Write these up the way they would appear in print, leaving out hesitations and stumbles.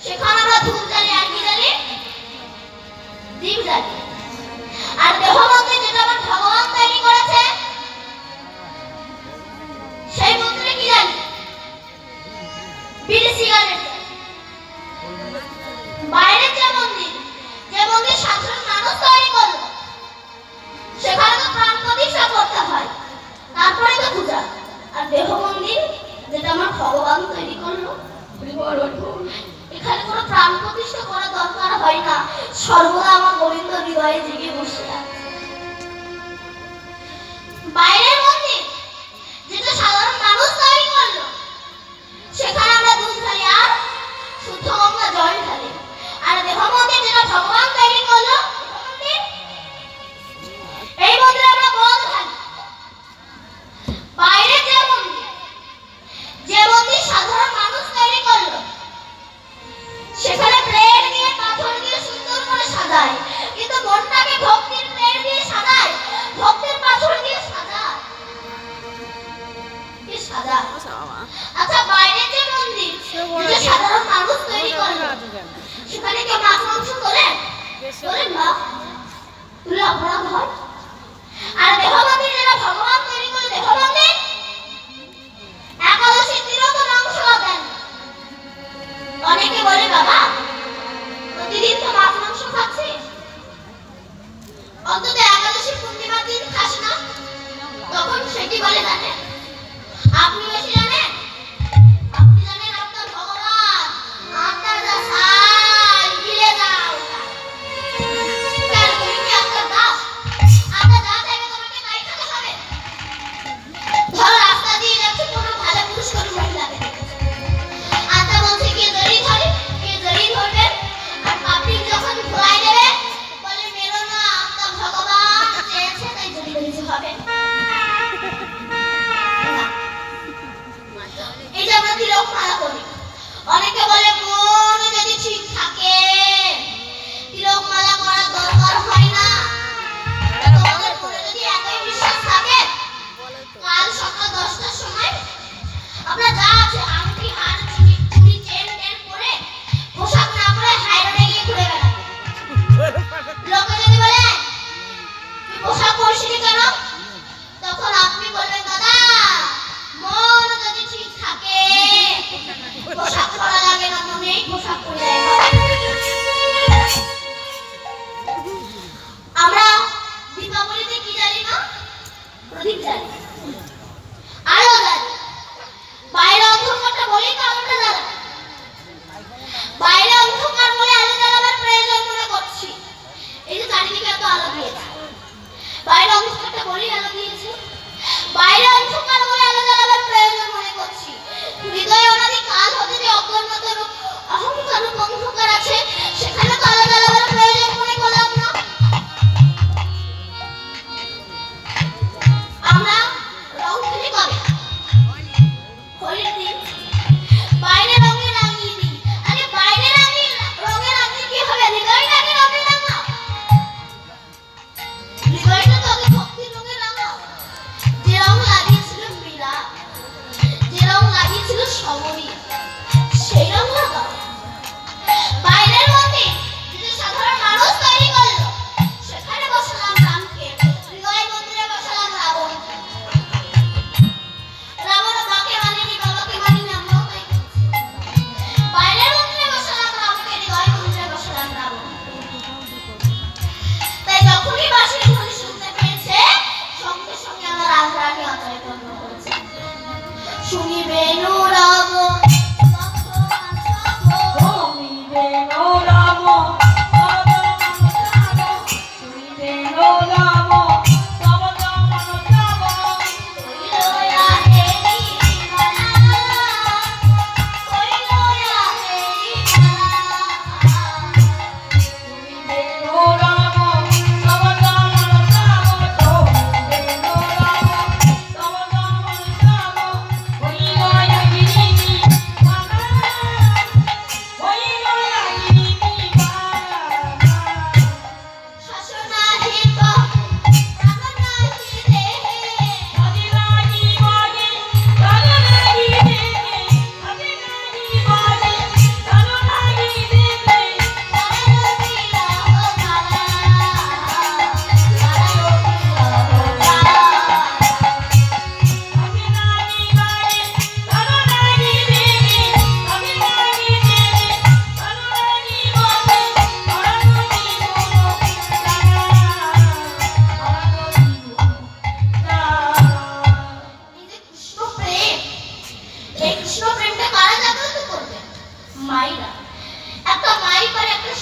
সেখানে আমরা ধূপ জ্বালি আর কি জ্বালি? দীপ জ্বালি। আর দেহ মন্দির যেটা আমার ভগবান তৈরি করেছে সেই মন্দিরে কি জানি? বিড়ি সিগারেট। বাইরের যে মন্দির সাধারণ মানুষ তৈরি করলো সেখানে তো প্রাণ প্রতিষ্ঠা করতে হয়, তারপরে তো পূজা। আর দেহ মন্দির যেটা আমার ভগবান তৈরি করলো এখানে কোনো প্রাণ প্রতিষ্ঠা করার দরকার হয় না, সর্বদা আমার গোবিন্দ হৃদয়ে জেগে বসে আছে। বাইরের মন্দির যেটা সাধারণ মানুষ তৈরি করলো সেখানে আমরা দুধ ঢালি আর শুদ্ধ গঙ্গা জল ঢালি। আর দেহ মন্দির যেটা ভগবান তৈরি করলো এই মন্দিরে আমরা বল ঢালি। বাইরে যে মন্দির সাধারণ মানুষ তৈরি করলো সেখানে প্লেট দিয়ে পাথর দিয়ে সুন্দর করে সাজায়, কিন্তু মনটাকে ভক্তির প্লেট দিয়ে সাজায়, ভক্তির পাথর দিয়ে সাজায়। কি সাজায়? আচ্ছা বাইরে যে মন্দির যেটা সাধারণ মানুষ তৈরি করলো সেখানে কেউ মাছ মাংস তোলেন না, তুলে অপরাধ হয়। আর দেহ মন্দির যেটা ভগবান তৈরি করে দেহ মন্দির একাদশীর দিনও তো মাংস দেন। অনেকে বলে বাবা প্রতিদিন তো মাছ মাংস খাচ্ছি, অন্তত একাদশী পূর্ণিমার দিন খাস না। তখন সেটি বলে জানেন আপনি বেশি জানেন, আপনি জানেন আপনার ভগবান, আপনার যা সাই গিলে যাও। কেন তুমি কি আপনার দাস? আপনার যা চাইবে তোমাকে তাই খেতে হবে। ধরো রাস্তা দিয়ে যাচ্ছে কোনো ভালো পুরুষ কোনো মহিলাকে, আচ্ছা বলছে কে জড়িয়ে ধরে, কে জড়িয়ে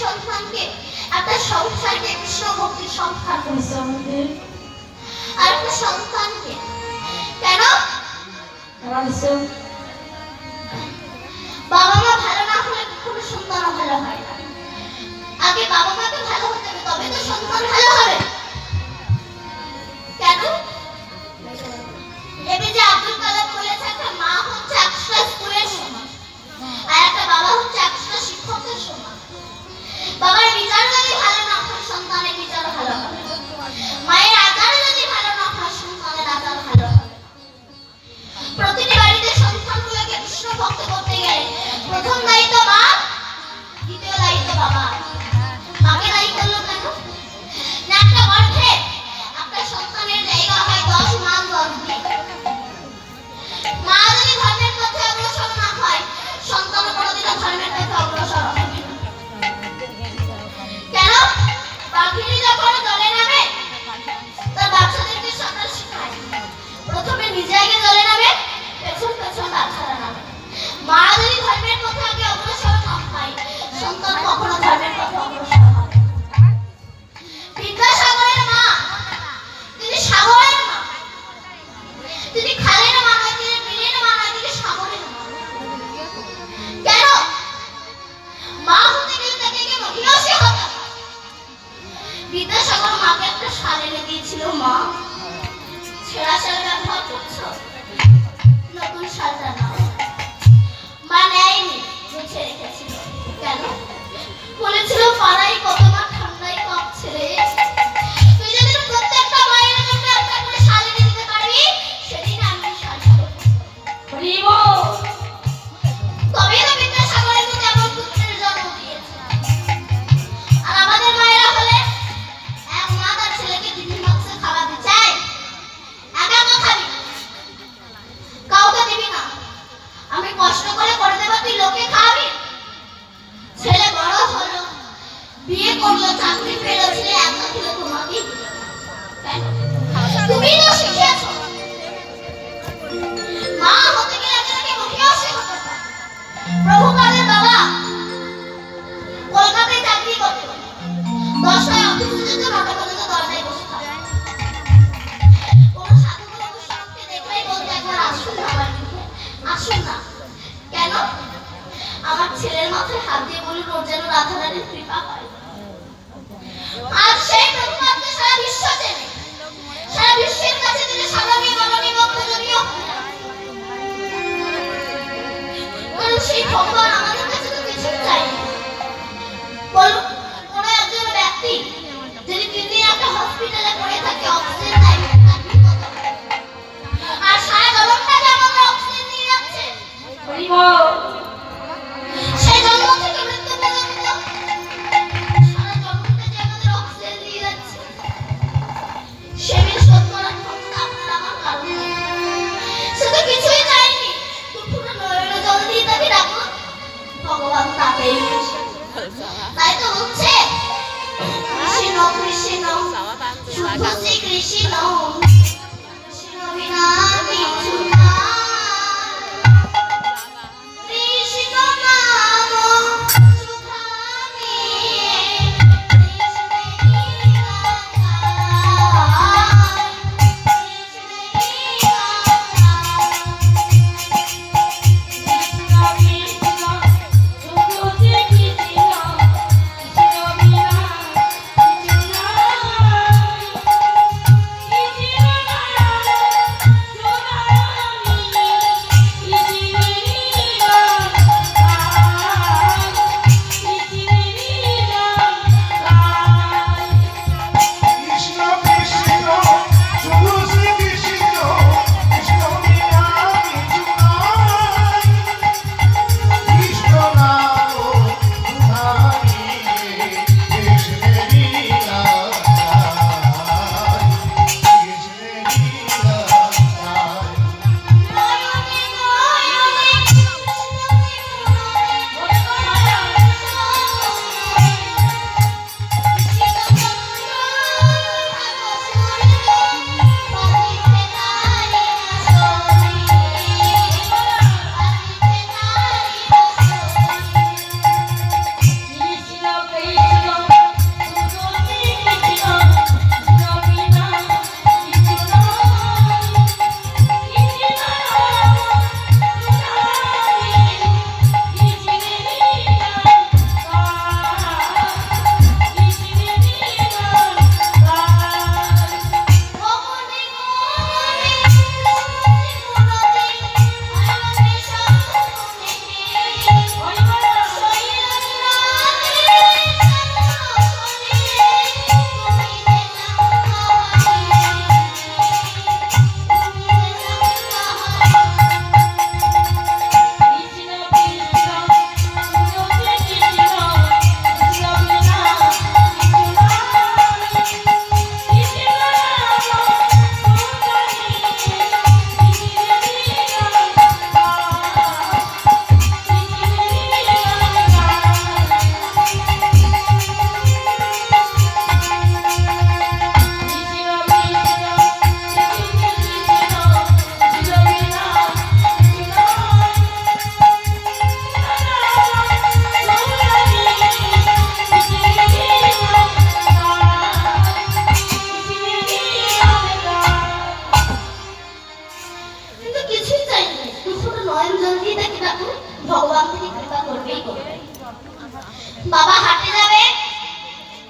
সন্তানকে, একটা সংসারকে কৃষ্ণ ভক্তির সংস্কার করেছে আমাদের। আর একটা সন্তানকে কেন বাবা মা ভালো না হলে কখনো সন্তানও ভালো হয় না। আগে বাবা মাকে ভালো হতে হবে, তবে তো সন্তান ভালো হবে। কেন? এপিজে আব্দুল কালাম বলেছে, একটা মা হচ্ছে 100টা স্কুলের সমান, আর একটা বাবা হচ্ছে 100টা শিক্ষকের সমান। বাবার বিচার যদি ভালো না হয়, সন্তানের বিচার ভালো হবে। মায়ের আচার যদি ভালো না হয়, সন্তানের আচার ভালো হবে। প্রতিটি বাড়িতে সন্তানগুলোকে কৃষ্ণ ভক্ত করতে গেলে প্রথম দায়িত্ব মা, দ্বিতীয় দায়িত্ব বাবা। মাকে দায়ী করলো কেন? না একটা গর্ভে একটা সন্তানের জায়গা হয় 10 মাস গর্ভে। মা যদি ধর্মের পথে অগ্রসর না হয়, সন্তান কোনোদিনও ধর্মের পথে অগ্রসর হবে না। কেন? বাঘিনী যখন জলে নামে তার বাচ্চাদেরকে সাঁতার শেখায়, প্রথমে নিজে আগে জলে নামে, পেছন পেছন বাচ্চারা নামে। মা যদি ধর্মের পথে আগে অগ্রসর না হয়, সন্তান কখনো ধর্মের পথে অগ্রসর হবে না। বিদ্যাসাগরের মা তিনি সাগরের মা, তিনি খালের মা নয়, তিনি বিলের মা নয়, তিনি সাগরের মা। কেন? মা হতে গেলে তাকে কে মহিষী হতে হয়। বিদ্যাসাগর মাকে একটা শাল এনে দিয়েছিল, মা ছেঁড়া শাল ব্যবহার করছো, নতুন শালটা নাও। মা নেয়নি, মুছে রেখেছিল। কেন? বলেছিল পাড়ায় কত মা ঠান্ডায় কাঁপছে রে, তুই যদি প্রত্যেকটা মায়ের জন্য একটা করে শাল এনে দিতে পারবি, সেদিন আমি শালটা হরিব। তবেই তো বিদ্যাসাগরের মতো এমন পুত্রের জন্ম দিয়েছে। আর আমাদের মায়েরা হলে এক মা তার ছেলেকে টিফিন বক্সে খাওয়াতে চায়, একা একা খাবি, কাউকে দিবি না, আমি কষ্ট করে করে দেবো, তুই লোকে খাওয়াবি। ছেলে বড় হলো, বিয়ে করলো, চাকরি পেলো, ছেলে একা খেলো, তোমাকেই দিল। কেন? তুমি তো শিখিয়েছো। মা হতে গেলে একজনকে মহিষী হতে হয়। প্রভুপাদের বাবা কলকাতায় চাকরি করতো, 10টায় অফিসে যেত, 9টা পর্যন্ত দরজায় বসে থাকতো। কোন সাধু বৈষ্ণবকে দেখলেই বলতো, একবার আসুন না বাড়িতে, আসুন না। কেন? আমার ছেলের মাথায় হাত দিয়ে বলুন, ওর যেন রাধারানীর কৃপা হয়। আজ সেই প্রভুপাদকে সারা বিশ্ব চেনে, সারা বিশ্বের কাছে তিনি সাধারণী বলনী ভক্তজনীয়। কারণ সেই ভগবান আমাদের কাছে তো কিছু চাইনি। বলুন, কোন একজন ব্যক্তি যদি 3 দিন একটা হসপিটালে পড়ে থাকে, অক্সিজেন নাই, তার বিপদ হবে। আর সারা জগৎটাকে আমাদের অক্সিজেন দিয়ে যাচ্ছে, সেই জন্ম থেকে মৃত্যু পর্যন্ত সারা জগৎটাকে আমাদের অক্সিজেন দিয়ে যাচ্ছে। সে বিশ্বত করার ক্ষমতা আপনার আমার কারণে, সে তো কিছুই চাইনি, পুরো নয়ন জল দিয়ে তাকে ডাকুন, ভগবান তাকেই বলেছে। তাই তো হচ্ছে কৃষ্ণ কৃষ্ণ শুদ্ধ শ্রী কৃষ্ণ, কৃষ্ণ বিনা কিছু না, কৃষ্ণ নাম সুধামে, কৃষ্ণেরই গঙ্গায়, কৃষ্ণেরই গঙ্গায়। বাবা হাঁটে যাবে,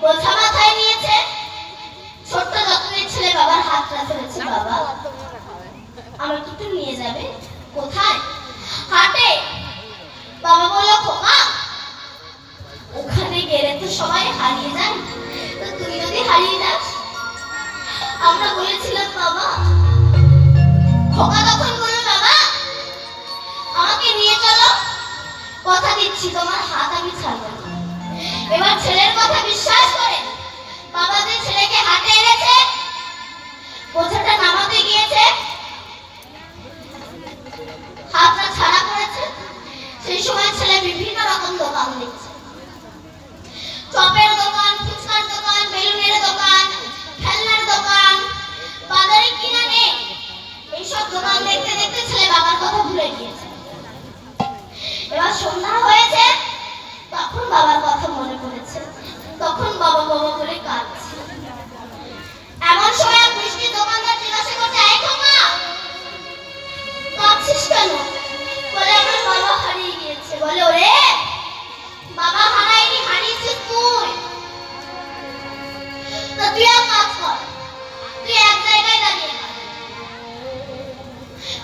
বোঝা মাথায় নিয়েছে। ছোট্ট যতনের ছেলে বাবার হাতটা ধরেছে, বাবা আমাকে একটু নিয়ে যাবে। কোথায়? হাটে। বাবা বলল, খোকা ওখানে গেলে তো সবাই হারিয়ে যায়, তো তুই যদি হারিয়ে যাস? আমরা বলেছিলাম বাবা। খোকা তখন বলল, বাবা আমাকে নিয়ে চলো, কথা দিচ্ছি তোমার হাত আমি ছাড়বো না। এবার ছেলের কথা বিশ্বাস করে বাবা যে ছেলেকে হাটে এনেছে, বোঝাটা নামাতে গিয়েছে, হাতটা ছাড়া করেছে। সেই সময় ছেলে বিভিন্ন রকম দোকান দেখছে, চপের দোকান, ফুচকার দোকান, বেলুনের দোকান, খেলনার দোকান, বাজারে কিনা নেই। এইসব দোকান দেখতে দেখতে ছেলে বাবার কথা ভুলে গিয়েছে। এবার সন্ধ্যা হয়েছে, তখন বাবার কথা মনে পড়েছে। তখন বাবা বাবা বলে কাঁদছে। এমন সময় এক মিষ্টির দোকানদার জিজ্ঞাসা করছে, এই খোকা কাঁদছিস কেন? বলে, আমার বাবা হারিয়ে গিয়েছে। বলে, ওরে বাবা হারায়নি, হারিয়েছিস তুই। তা তুই এক কাজ কর, তুই এক জায়গায় দাঁড়িয়ে থাক,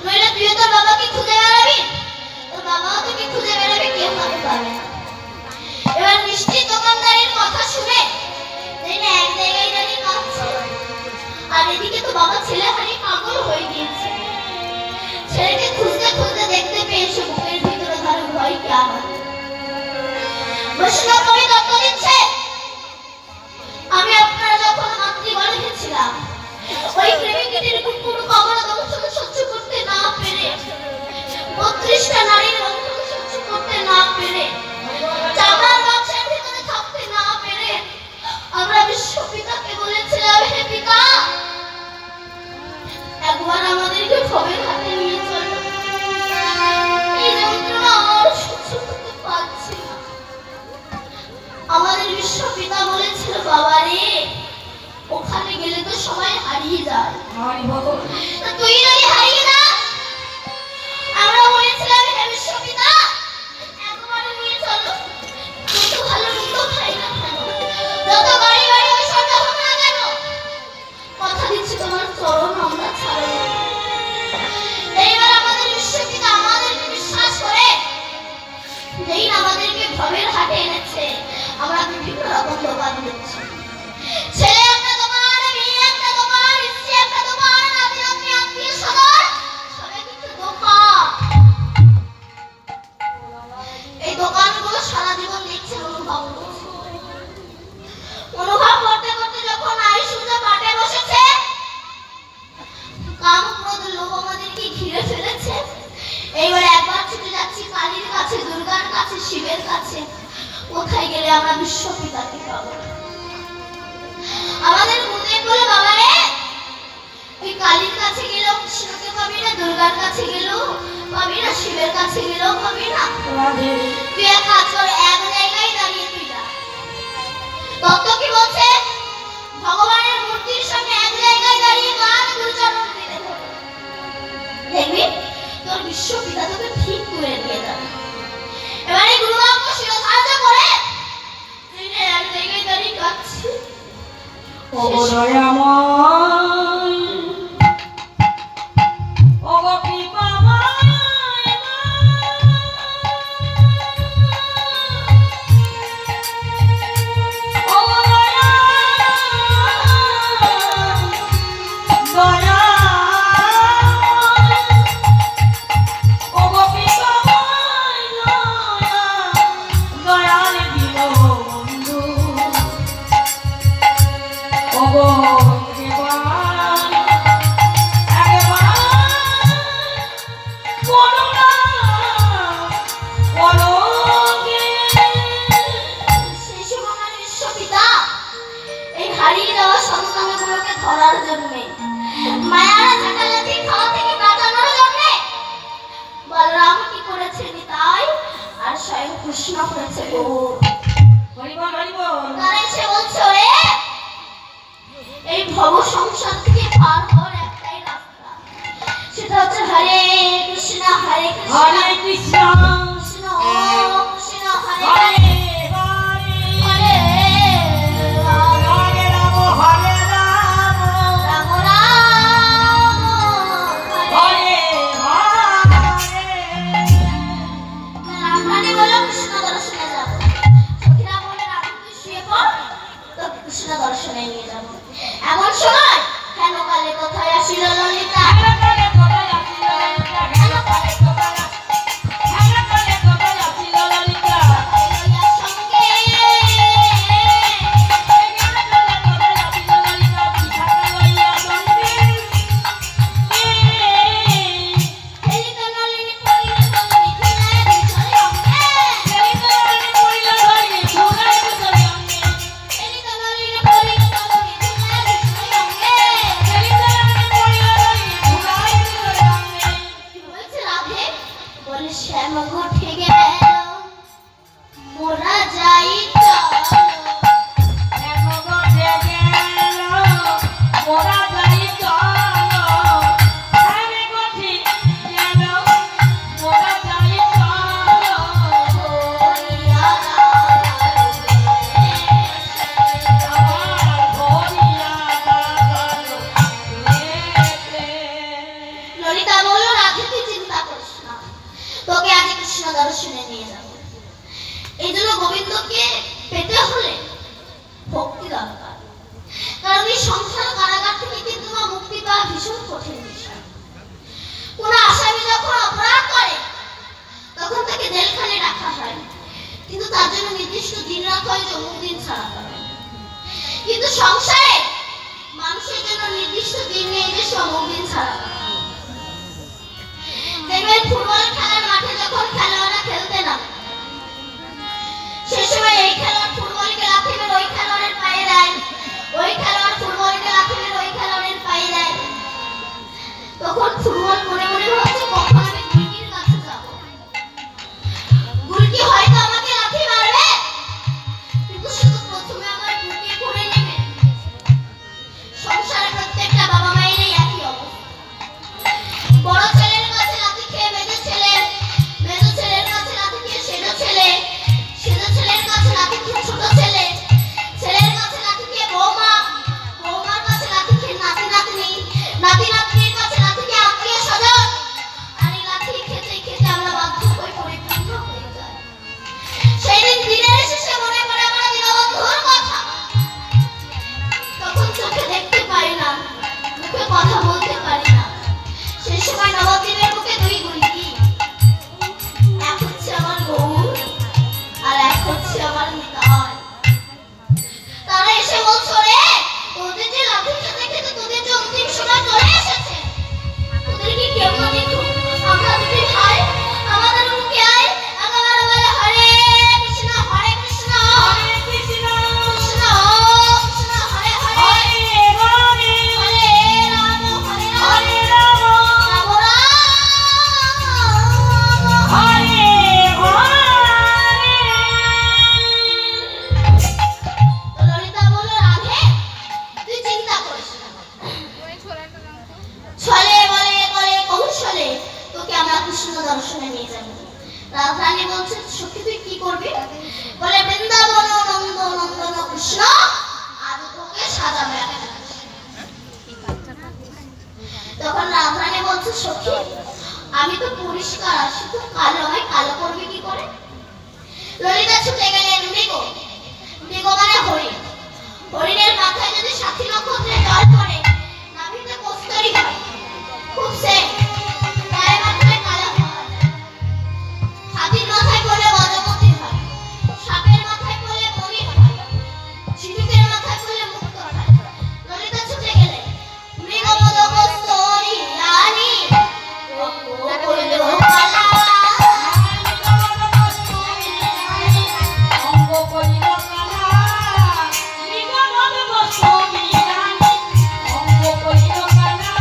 নইলে তুইও তোর বাবাকে খুঁজে বেড়াবি, তোর বাবাও তোকে খুঁজে বেড়াবে, কেউ কাউকে পাবে না। এবার মিষ্টির দোকানদারের কথা শুনে দেখে এক জায়গায় দাঁড়িয়ে কাঁদছে, আর এদিকে তো বাবা ছেলে হারিয়ে পাগল হয়ে গিয়েছে। ছেলেকে খুঁজতে খুঁজতে দেখতে পেয়ে সে বুকের ভিতরে ধরে ভয় কি আমার। বৈষ্ণব কবি তত্ত্ব দিচ্ছে, আমি আপনারা যখন মাতৃগর্ভে ছিলাম, ওই প্রেমিকটির কুকুর কবর দংশন সহ্য করতে না পেরে, 32টা নারীর দংশন সহ্য করতে না পেরে, চামড়ার বাক্সের ভিতরে থাকতে না পেরে আমরা বিশ্বপিতাকে বলেছিলাম, হে পিতা একবার আমাদেরকে ভবের হাতে নিয়ে চলো, এই যন্ত্রণা আর সহ্য করতে পারছি না। আমাদের বিশ্বপিতা বলেছিল, বাবা রে ওখানে গেলে তো সবাই হারিয়ে যায়, তুই যদি হারিয়ে যাস? আমরা বলেছিলাম, হে বিশ্বপিতা একবার নিয়ে চলো, কত ভালো মন্দ খাই না কেন, যত বাড়ি বাড়ি ওই সরকার হোক না কেন, কথা দিচ্ছি তোমার চরণ আমরা ছাড়ব না। এইবার আমাদের বিশ্বপিতা আমাদেরকে বিশ্বাস করে যেই আমাদেরকে ভবের হাটে এনেছে, আমরা বিভিন্ন রকম দোকান দিচ্ছি। ছেলে একটা দোকান, মেয়ে একটা দোকান, স্ত্রী একটা দোকান, নাতি নাতনি আত্মীয় স্বজন সবাই কিন্তু দোকান। এই দোকানগুলো সারা জীবন দেখছে, অনুভব করছে। অনুভব করতে করতে যখন আয়ুষুজা পাটে বসেছে, কাম ক্রোধ লোভ আমাদেরকে ঘিরে ফেলেছে। এইবারে একবার ছুটে যাচ্ছি কালীর কাছে, দুর্গার কাছে, শিবের কাছে। কোথায় গেলে আমরা বিশ্বপিতাকে পাবো? আমাদের গুরুদেব বলে, বাবা রে তুই কালীর কাছে গেলেও কৃষ্ণকে পাবি না, দুর্গার কাছে গেলেও পাবি না, শিবের কাছে গেলেও পাবি না। তুই এক কাজ কর, এক জায়গায় দাঁড়িয়ে তুই যা। তত্ত্ব কি বলছে? ভগবানের মূর্তির সামনে এক জায়গায় দাঁড়িয়ে গান গুরুচরণ দিতে হবে, দেখবি তোর বিশ্বপিতা তোকে ঠিক করে দিয়ে যাবে। এবারে গুরুবাক্য শিরোধার্য করে তুই এক জায়গায় দাঁড়িয়ে কাঁদছি, ধরার জন্য, মায়ার ঝাঁটালাতি খাওয়া থেকে বাঁচানোর জন্য বলরাম কি করেছে নিতাই, আর স্বয়ং কৃষ্ণ করেছে গৌর। তারাই সে বলছে, ওরে এই ভব সংসার থেকে পার হওয়ার একটাই রাস্তা, সেটা হচ্ছে হরে কৃষ্ণ হরে কৃষ্ণ, কৃষ্ণ কৃষ্ণ হরে হরে, সংসারে মানুষের জন্য নির্দিষ্ট দিন নেই যে অমুক দিন ছাড়া। দেখবেন ফুটবল খেলার মাঠে যখন খেলোয়াড়রা খেলতে নামে, সে সময় এই খেলোয়াড় ফুটবলকে লাথি মেরে ওই খেলোয়াড়ের পায়ে দেয়, ওই খেলোয়াড় ফুটবলকে লাথি মেরে ওই খেলোয়াড়ের পায়ে দেয়। তখন ফুটবল মনে মনে ভাবছে কখন আমি গুলকির কাছে যাব, গুলকি হয়তো আমাকে লাথি মারবে, কিন্তু সে তো প্রথমে আমার বুকে করে নেবে। সংসারে প্রত্যেকটা বাবা মায়েরই একই অবস্থা। বড় ছেলের কাছে লাথি খেয়ে মেজো ছেলে, মেজো ছেলের কাছে লাথি খেয়ে সেজো ছেলে, সেজো ছেলের কাছে লাথি খেয়ে ছোট ছেলে, ছেলের কাছে লাথি খেয়ে বৌমা, বৌমার কাছে লাথি খেয়ে নাতি নাতনি, নাতি নাতনির কাছে লাথি খেয়ে আত্মীয় স্বজন। আর এই লাথি খেতে খেতে আমরা বাধ্য হয়ে পরিপূর্ণ হয়ে যাই। সেই দিন দিনের শেষে মনে পড়ে আমার দীনবন্ধুর কথা। তখন চোখে দেখতে পারি না, মুখে কথা বলতে পারি না। সেই সময় নবদ্বীপের বুকে দুই গুলকি, এক হচ্ছে আমার গৌর আর এক হচ্ছে আমার নিতাই। তারা এসে বলছো রে, তোদের যে লাঠি খেতে খেতে তোদের যে অন্তিম সময় চলে এসেছে, তোদের কি কেউ না দেখুক আমরা দুটি ভাই, আমাদের মুখে আয় একেবারে বলে হরে কৃষ্ণ হরে কৃষ্ণ হরে কৃষ্ণ কৃষ্ণ কৃষ্ণ হরে হরে হরে হরে রাম হরে হরে রাম রাম রাম হরে হরে। তো ললিতা বলল, রাধে তুই চিন্তা করিস না, ছলে বলে করে কৌশলে তোকে আমরা কৃষ্ণ দর্শনে নিয়ে যাব। রাধারানী বলছে, সখী তুই কি করবি? বলে, বৃন্দাবন নন্দ নন্দন কৃষ্ণ আজ তোকে সাজাবে। তখন রাধারানী বলছে, সখী আমি তো পরিষ্কার আছি, তো কালো আমায় কালো করবি কি করে? ললিতা ছুটে গেলেন মৃগ, মৃগ মানে হরিণ। হরিণের মাথায় যদি 60 নক্ষত্রের জল পড়ে নাভিতে কস্তরি হয়, খুব সেম, তার মাথায় কালো হয়। হাতির মাথায় পড়লে গজপতি হয়, সাপের মাথায় পড়লে মণি হয়, ঝিনুকের মাথায় পড়লে মুক্ত হয়। ললিতা ছুটে গেলেন মৃগ মদ কস্তরি রানী করিল কালা, অঙ্গ করিল কালা, মৃগ মদ কস্তরি রানী অঙ্গ করিল কালা,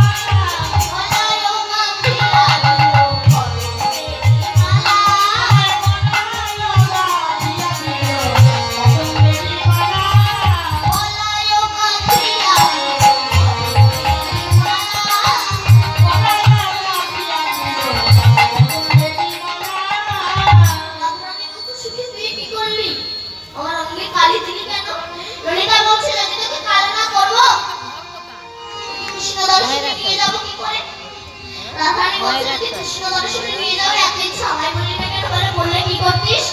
বলায় মাখিয়া দিল কলমে মালা, বলায় মাখিয়া দিল কলমে মালা, বলায় মাখিয়া দিল কলমে মালা, বলায় মাখিয়া দিল কলমে মালা। রাধারানী বলছে, সুখী তুই কি করলি? আমার অঙ্গে কালি দিলি কেন? ললিতা বলছে, যদি তোকে কালো না করবো কৃষ্ণ দর্শনে নিয়ে যাবো কি করে? রাধারানী বলছে, যদি কৃষ্ণ দর্শনে নিয়ে যাবো এত ইচ্ছা আমায় বলি না কেন? বলে, বললে কি করতিস?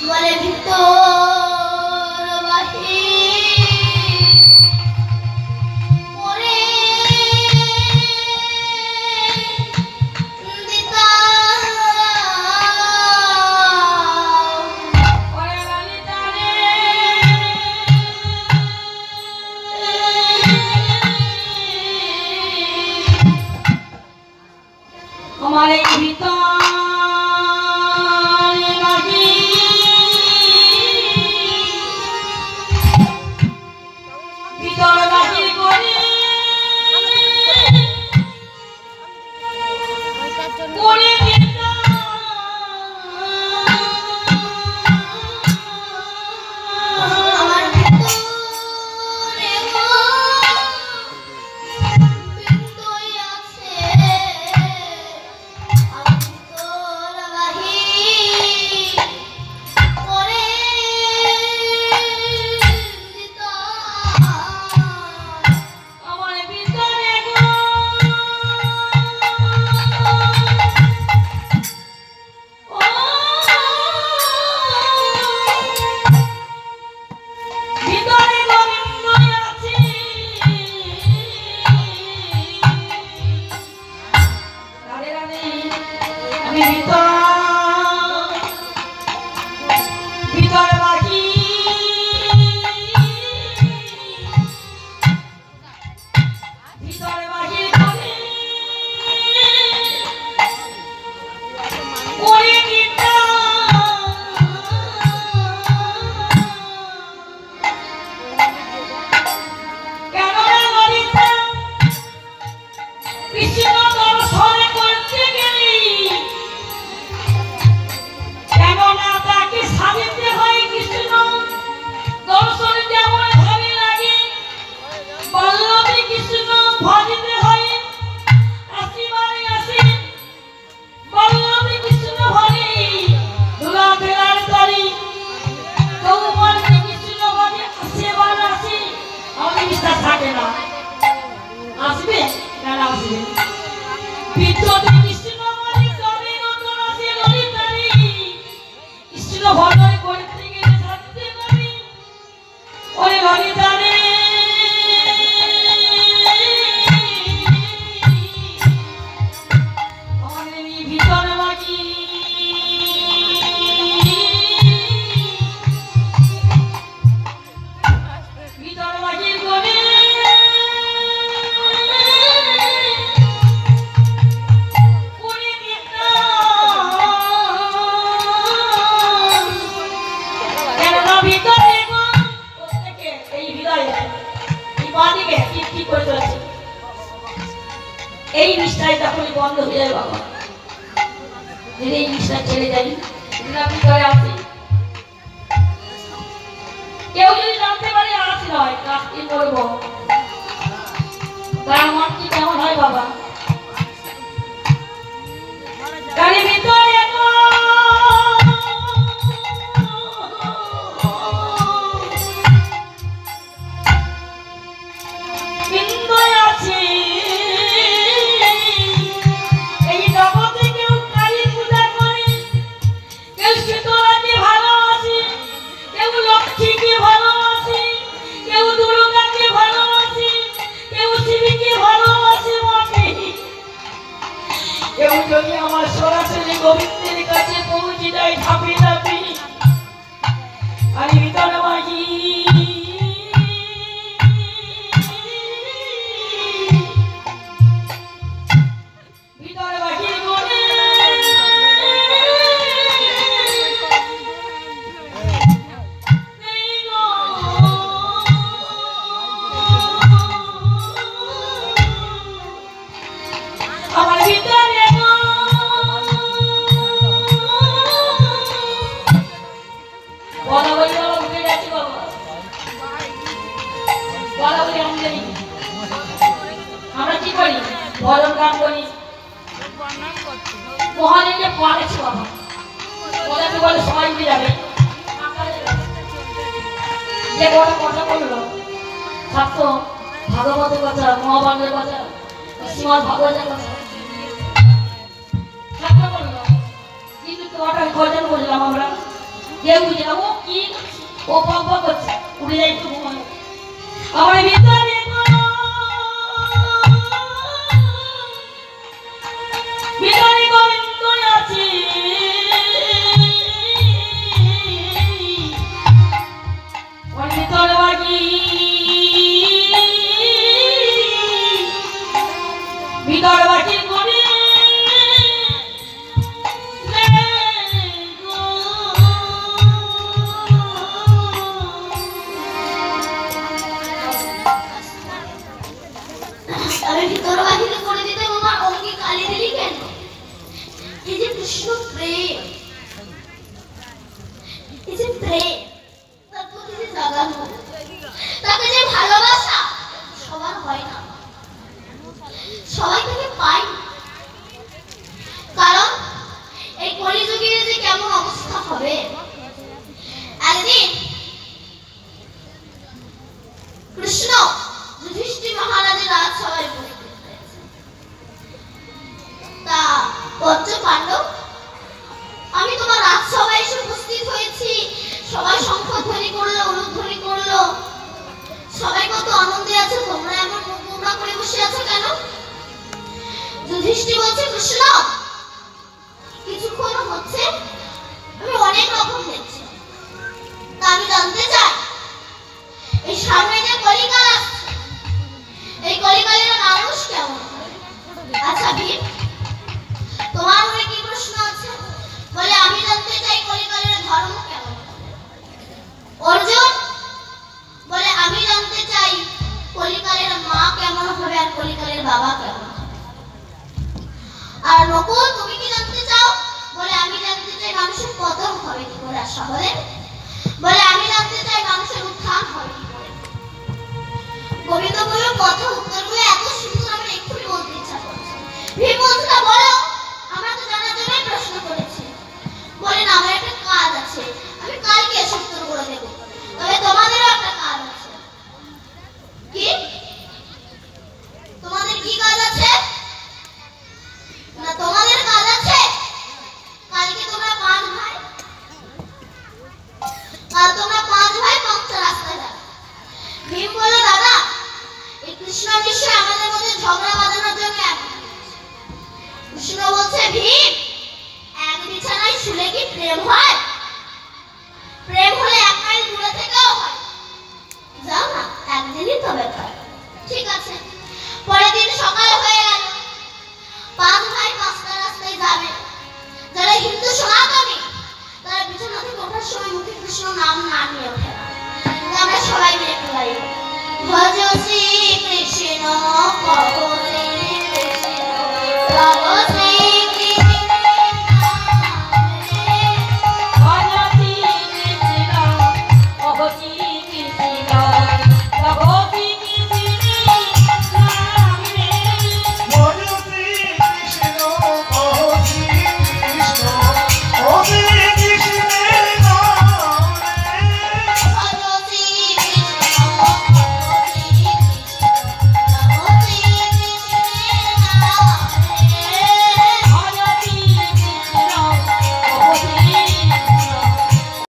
বলে, ভিতর বাহির করে দিতাম। ওরে ললিতা রে, আমার এই ভিতর বাহির থাকে না, আসবে না আসবে বিদ্যুৎ কৃষ্ণ বলি কবি নতুন আসে ললিতারি কৃষ্ণ ভজন করতে গেলে সত্যি কবি ওরে ললিতারি ভিতর বাকি ভিতর বাকির কোণে এই নিষ্ঠায় তখনই বন্ধ হয়ে যায় বাবা এই নিষ্ঠা ছেড়ে যাই ভিতরে আসি কেউ যদি জানতে পারে আসি নয় কাজটি করবো তার মন কি কেমন হয় বাবা গাড়ি ভিতরে যদি আমার সরাসরি গোবিন্দের কাছে পৌঁছে যায় ধাপে ধাপে আমি ভিতরে মাগি ভিতরে মাগি কোণে আমার ভিতরে আমরা কি করি ভজন গান করি মহাদেবকে পারেছি বাবা ওদেরকে বলে সবাই মিলে যাবে যে বড় কথা বললো ছাত্র ভাগবতের কথা মহাভারতের কথা শ্রীমদ ভাগবতের কথা ছাত্র বললো কিন্তু তোমাটা ভজন বললাম আমরা কেউ বুঝলাম ও কি ও পক করছে উড়ে যাই একটু ঘুমানো আমার ভিতরে ভিতরে গোবিন্দ আছে ওর ভিতরে বাকি ভিতরে বাকি করে ভিতর বাহিরে করে দিতে আমার অঙ্গে কালি দিলি কেন এই যে কৃষ্ণ প্রেম এই যে প্রেম তার প্রতি যে জাগানো তাকে যে ভালোবাসা সবার হয় না সবাই তাকে পায় কারণ এই কলিযুগে যে কেমন অবস্থা হবে একদিন কৃষ্ণ যুধিষ্ঠির মহারাজের রাজসভায় উপস্থিত হয়েছে তা পঞ্চ পাণ্ডব আমি তোমার রাজসভায় এসে উপস্থিত হয়েছি সবাই শঙ্খধ্বনি করলো উলুধ্বনি করলো সবাই কত আনন্দে আছে তোমরা এমন মুখ গোমরা করে বসে আছো কেন যুধিষ্ঠির বলছে কৃষ্ণ কিছুক্ষণ হচ্ছে আমি অনেক রকম দেখছি তা আমি জানতে চাই এই সামনে যে কলিকাল আসছে এই কলিকালের মানুষ কেমন আচ্ছা ভীম তোমার মনে কি প্রশ্ন আছে বলে আমি জানতে চাই কলিকালের ধর্ম কেমন অর্জুন বলে আমি জানতে চাই কলিকালের মা কেমন হবে আর কলিকালের বাবা কেমন হবে আর নকুল তুমি কি জানতে চাও বলে আমি জানতে চাই মানুষের পতন হবে কি করে আর সহদেব বলে আমি জানতে চাই মানুষের উত্থান হবে কি করে গোবিন্দ বলল কথা উত্তরগুলো এত সুন্দর আমার এক্ষুনি বলতে ইচ্ছা করছে ভীম বলছে না বলো আমরা তো জানার জন্যই প্রশ্ন করেছি বলে না আমার একটা কাজ আছে আমি কালকে এসে উত্তর করে দেবো তবে তোমাদেরও একটা কাজ আছে কি কৃষ্ণ বলছে ভীম, এক বিছানায় শুলে কি প্রেম হয়? প্রেম হলে এক মাইল দূরে থেকেও হয়। যাও না, একদিনই তো ব্যাপার। ঠিক আছে। পরের দিন সকাল হয়ে গেল। পাঁচ ভাই পাঁচটা রাস্তায় যাবে। যারা হিন্দু সনাতনী তারা বিছানা থেকে ওঠার সময় মুখে কৃষ্ণ নাম না নিয়ে ওঠে না। আমরা সবাই মিলে একটু গাইব, ভজ শ্রী কৃষ্ণ কহ